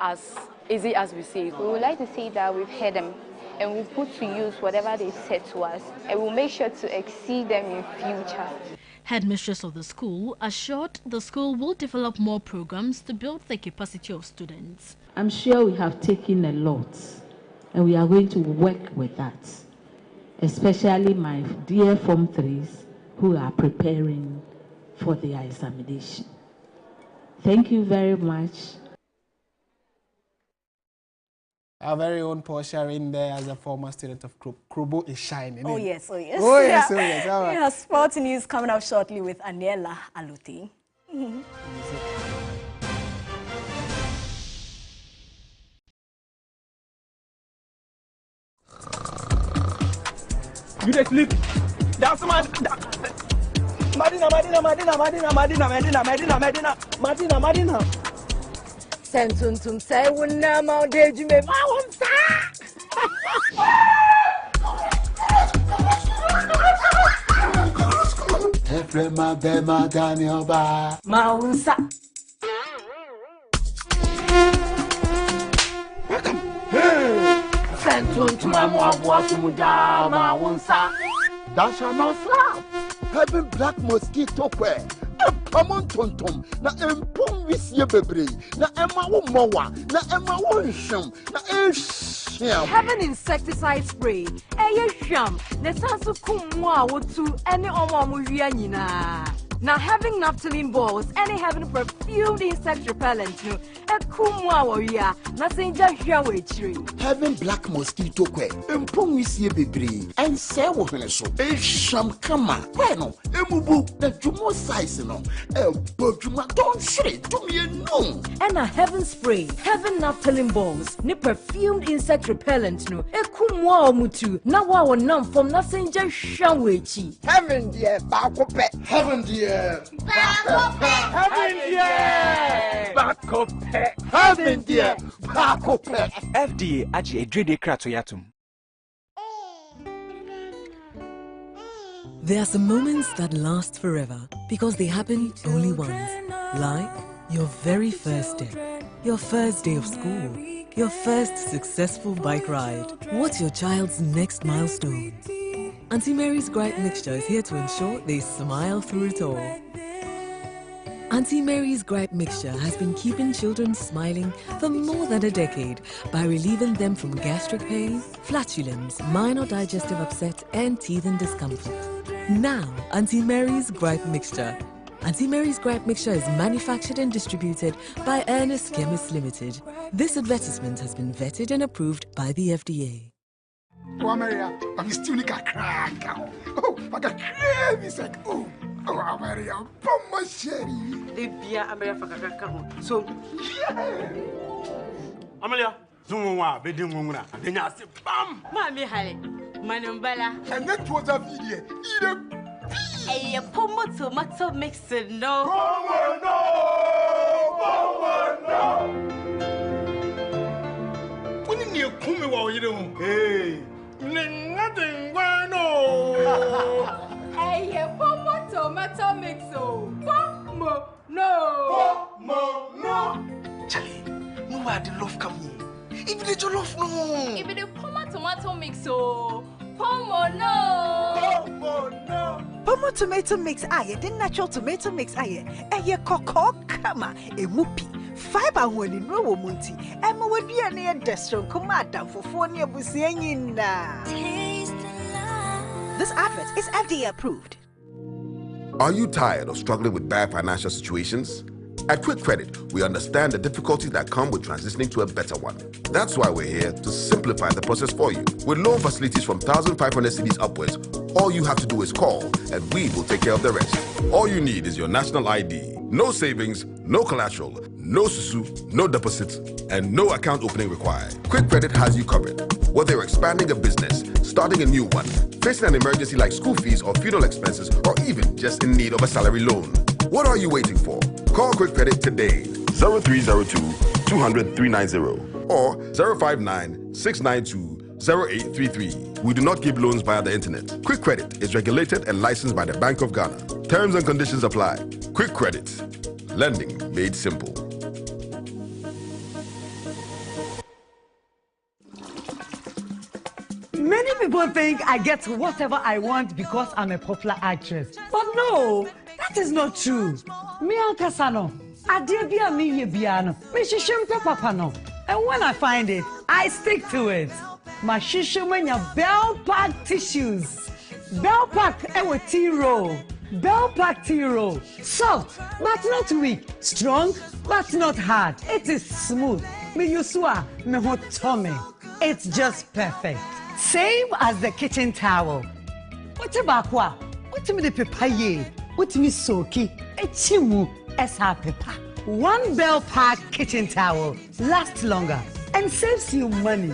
as easy as we say. We would like to say that we've heard them and we'll put to use whatever they said to us, and we'll make sure to exceed them in future. Headmistress of the school assured the school will develop more programs to build the capacity of students. I'm sure we have taken a lot and we are going to work with that, especially my dear Form 3s who are preparing for their examination. Thank you very much. Our very own Portia in there as a former student of Krobo is shining. Oh yes, oh yes. Oh yes, oh yes. All right. We have sports news coming up shortly with Aniela Aluti. You dey sleep? That's Madina. Sentuntum say wunna ma deju me ma wonsa. Efrema be madani oba. Ma wonsa. Sentuntum ma muda ma wonsa. That shall not slap. Having black mosquito quail. Pamon tontom na empom wisie bebre na ema wo mowa na ema wo nhwam na ehwam. Having insecticide spray hwam na sanso kumu a wotu ene omo wia nyina. Now having naphthalene balls and having perfumed insect repellent no kumu a wia na senja hwa wechiri. Having black mosquito quail empom wisie bebre and say wo hwene so ehwam kama no emubu na jumo size no boduma don't shred to me no. And a heaven spray, heaven naphthalene balls, ni perfumed insect repellent no kumu a mutu na wa wonam from na senja hwa wechi. Heaven dear bakope. Heaven dear Heaven dear bakope. Heaven dear bakope. FDA achi edrede krato yatum. There are some moments that last forever because they happen only once. Like your very first day, your first day of school, your first successful bike ride. What's your child's next milestone? Auntie Mary's Gripe Mixture is here to ensure they smile through it all. Auntie Mary's Gripe Mixture has been keeping children smiling for more than a decade by relieving them from gastric pain, flatulence, minor digestive upset, and teething discomfort. Now, Auntie Mary's Gripe Mixture. Auntie Mary's Gripe Mixture is manufactured and distributed by Ernest Chemists Limited. This advertisement has been vetted and approved by the FDA. Oh, Maria, I'm still like a crack. Oh, like a crave is like, oh, Maria, Poma Sherry. Libya, Amelia Fakaka. So, Amelia, Zumwa, Bedimuna, then I said, Bam, Mammy Halley, Manumbella, and that was a video. A pomo tomato mixer, no. Pomo, no. you know. Hey. Nothing going on. Hey, Pomo tomato mix. Pomo, no. Charlie, no where the love come here. If the jollof no. If the Pomo tomato mix, Pomo, no. Pomo tomato mix aye, the natural tomato mix aye. Eye koko kama emupi. Fiber when in rowo munti. Emma would be a near destron comada for 4 near busianina. This advert is FDA approved. Are you tired of struggling with bad financial situations? At Quick Credit, we understand the difficulties that come with transitioning to a better one. That's why we're here to simplify the process for you. With loan facilities from 1,500 cedis upwards, all you have to do is call and we will take care of the rest. All you need is your national ID. No savings, no collateral, no susu, no deposits, and no account opening required. Quick Credit has you covered. Whether you're expanding a business, starting a new one, facing an emergency like school fees or funeral expenses, or even just in need of a salary loan. What are you waiting for? Call Quick Credit today. 0302-200-390 or 059-692-0833. We do not give loans via the internet. Quick Credit is regulated and licensed by the Bank of Ghana. Terms and conditions apply. Quick Credit. Lending made simple. Many people think I get whatever I want because I'm a popular actress. But no, that is not true. Me Casano, Adibia mi yebiano, me shishimpe papano. And when I find it, I stick to it. My shishimenya Bell Pack tissues. Bell Pack ewe tea roll. Bell Pack tea roll. Soft, but not weak. Strong, but not hard. It is smooth. Me yusua, me hotome. It's just perfect. Same as the kitchen towel. What about what? What me the papaye? What me soki? Echimu esa pepa. One Bell Pack kitchen towel lasts longer and saves you money.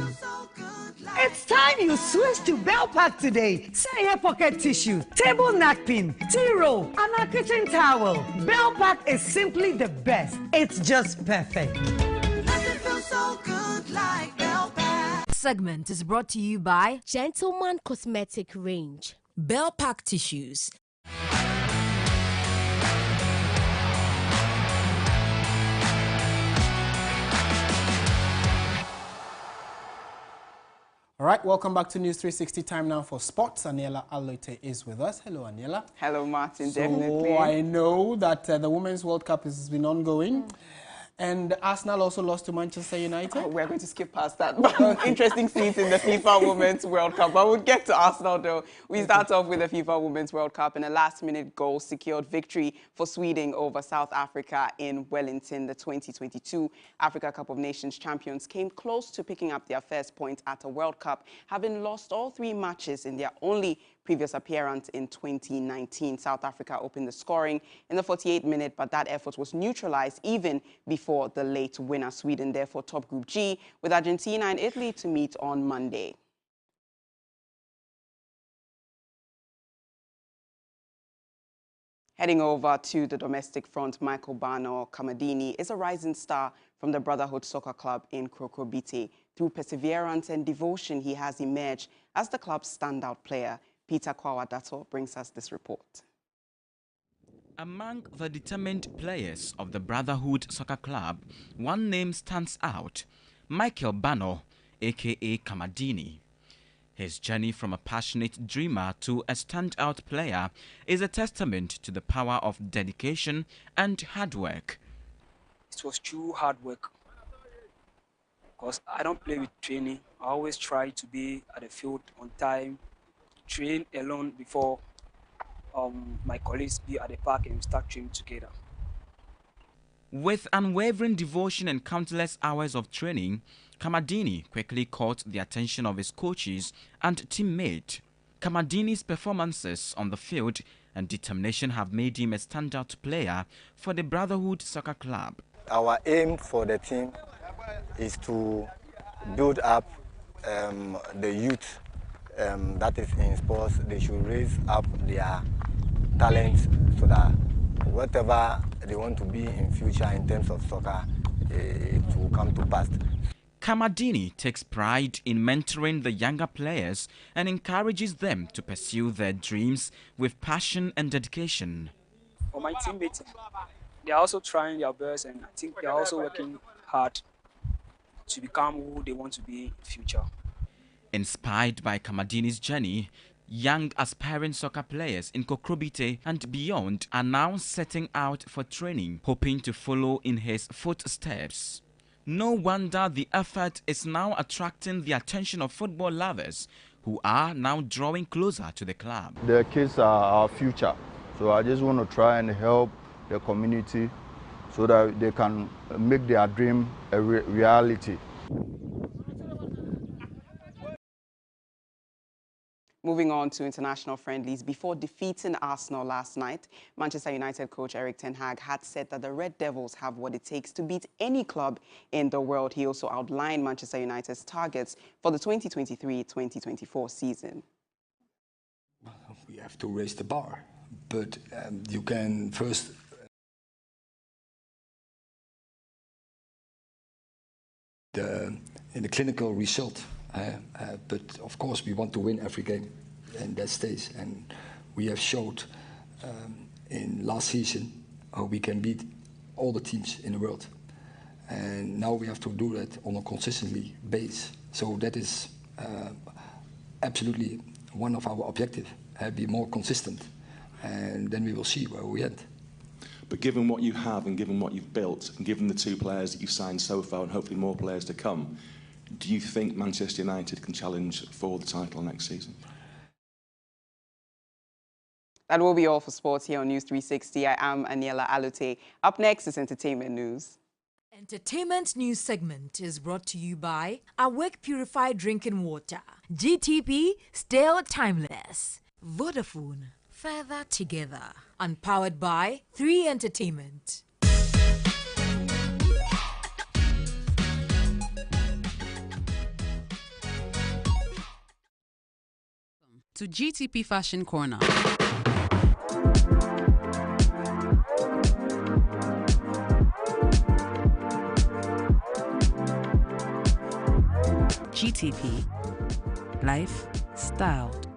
It's time you switch to Bell Pack today. Say your pocket tissue, table napkin, tea roll, and a kitchen towel. Bell Pack is simply the best. It's just perfect. Nothing feels so good like Bell Pack. Segment is brought to you by Gentleman Cosmetic Range. Bell Pack Tissues. All right, welcome back to News 360. Time now for sports. Aniela Alote is with us. Hello, Aniela. Hello, Martin. So definitely. I know that the Women's World Cup has been ongoing. And Arsenal also lost to Manchester United. Oh, we're going to skip past that. Interesting scenes in the FIFA Women's World Cup. But we'll get to Arsenal, though. We start off with the FIFA Women's World Cup, and a last-minute goal secured victory for Sweden over South Africa in Wellington. The 2022 Africa Cup of Nations champions came close to picking up their first point at a World Cup, having lost all 3 matches in their only previous appearance in 2019. South Africa opened the scoring in the 48th minute, but that effort was neutralized even before the late winner. Sweden therefore top Group G with Argentina and Italy to meet on Monday. Heading over to the domestic front, Michael Bano Kamadini is a rising star from the Brotherhood Soccer Club in Krokobite. Through perseverance and devotion, he has emerged as the club's standout player. Peter Kwawadato brings us this report. Among the determined players of the Brotherhood Soccer Club, one name stands out: Michael Bano, aka Kamadini. His journey from a passionate dreamer to a standout player is a testament to the power of dedication and hard work. It was true hard work, because I don't play with training. I always try to be at the field on time, train alone before my colleagues be at the park and start training together. With unwavering devotion and countless hours of training, Kamadini quickly caught the attention of his coaches and teammates. Kamadini's performances on the field and determination have made him a standout player for the Brotherhood Soccer Club. Our aim for the team is to build up the youth that is in sports. They should raise up their talents so that whatever they want to be in future in terms of soccer, it will come to pass. Kamadini takes pride in mentoring the younger players and encourages them to pursue their dreams with passion and dedication. For my teammates, they are also trying their best, and I think they are also working hard to become who they want to be in the future. Inspired by Kamadini's journey, young aspiring soccer players in Kokrobite and beyond are now setting out for training, hoping to follow in his footsteps. No wonder the effort is now attracting the attention of football lovers who are now drawing closer to the club. The kids are our future, so I just want to try and help the community so that they can make their dream a reality. Moving on to international friendlies, before defeating Arsenal last night, Manchester United coach Erik ten Hag had said that the Red Devils have what it takes to beat any club in the world. He also outlined Manchester United's targets for the 2023-2024 season. We have to raise the bar, but you can first in the clinical result. But of course we want to win every game, and that stays. And we have showed in last season how we can beat all the teams in the world. And now we have to do that on a consistently base. So that is absolutely one of our objectives, be more consistent. And then we will see where we end. But given what you have and given what you've built, and given the 2 players that you've signed so far and hopefully more players to come, do you think Manchester United can challenge for the title next season? That will be all for sports here on News 360. I am Aniela Alute. Up next is entertainment news. Entertainment news segment is brought to you by Awake Purified Drinking Water, GTP Still Timeless, Vodafone, Further Together, and powered by 3 Entertainment. To GTP Fashion Corner. GTP. Life styled.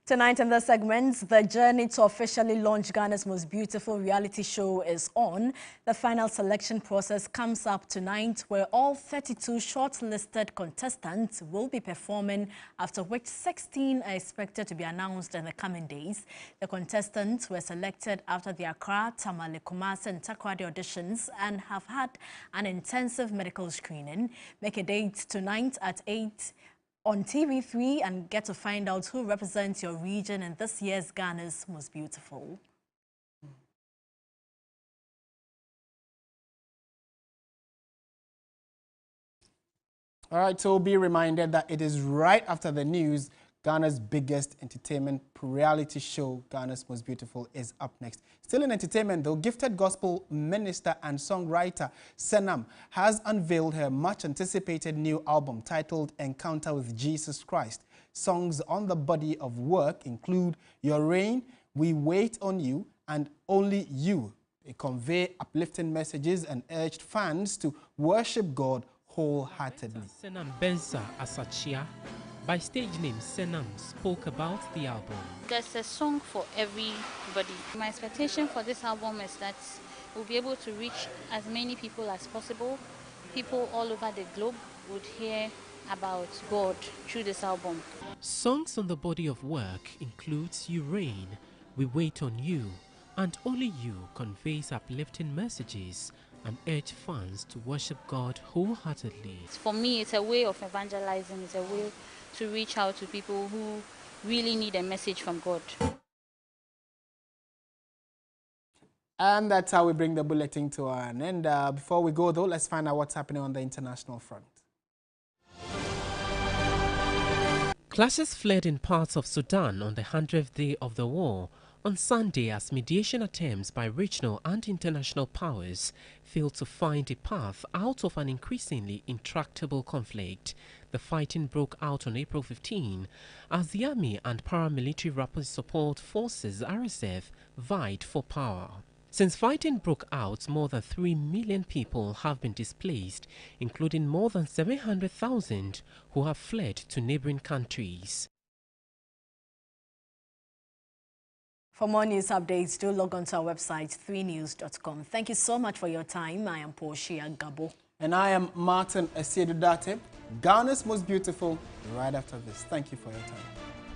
Tonight in the segment, the journey to officially launch Ghana's most beautiful reality show is on. The final selection process comes up tonight, where all 32 shortlisted contestants will be performing, after which 16 are expected to be announced in the coming days. The contestants were selected after the Accra, Tamale, Kumasi and Takoradi auditions and have had an intensive medical screening. Make a date tonight at 8 on TV3 and get to find out who represents your region in this year's Ghana's Most Beautiful. All right, so be reminded that it is right after the news. Ghana's biggest entertainment reality show, Ghana's Most Beautiful, is up next. Still in entertainment, though, gifted gospel minister and songwriter Senam has unveiled her much-anticipated new album titled Encounter with Jesus Christ. Songs on the body of work include Your Reign, We Wait on You, and Only You. They convey uplifting messages and urged fans to worship God wholeheartedly. Senam Bensa Asachia, by stage name Senam, spoke about the album. There's a song for everybody. My expectation for this album is that we'll be able to reach as many people as possible. People all over the globe would hear about God through this album. Songs on the body of work includes You Reign, We Wait on You, and Only You conveys uplifting messages and urge fans to worship God wholeheartedly. For me, it's a way of evangelizing. It's a way to reach out to people who really need a message from God. And that's how we bring the bulletin to an end. Before we go, though, let's find out what's happening on the international front. Clashes flared in parts of Sudan on the 100th day of the war on Sunday as mediation attempts by regional and international powers failed to find a path out of an increasingly intractable conflict. The fighting broke out on April 15 as the army and paramilitary rapid support forces RSF vied for power. Since fighting broke out, more than 3 million people have been displaced, including more than 700,000 who have fled to neighboring countries. For more news updates, do log on to our website, 3news.com. Thank you so much for your time. I am Portia Gabo. And I am Martin Esiedudate, Ghana's most beautiful, right after this. Thank you for your time.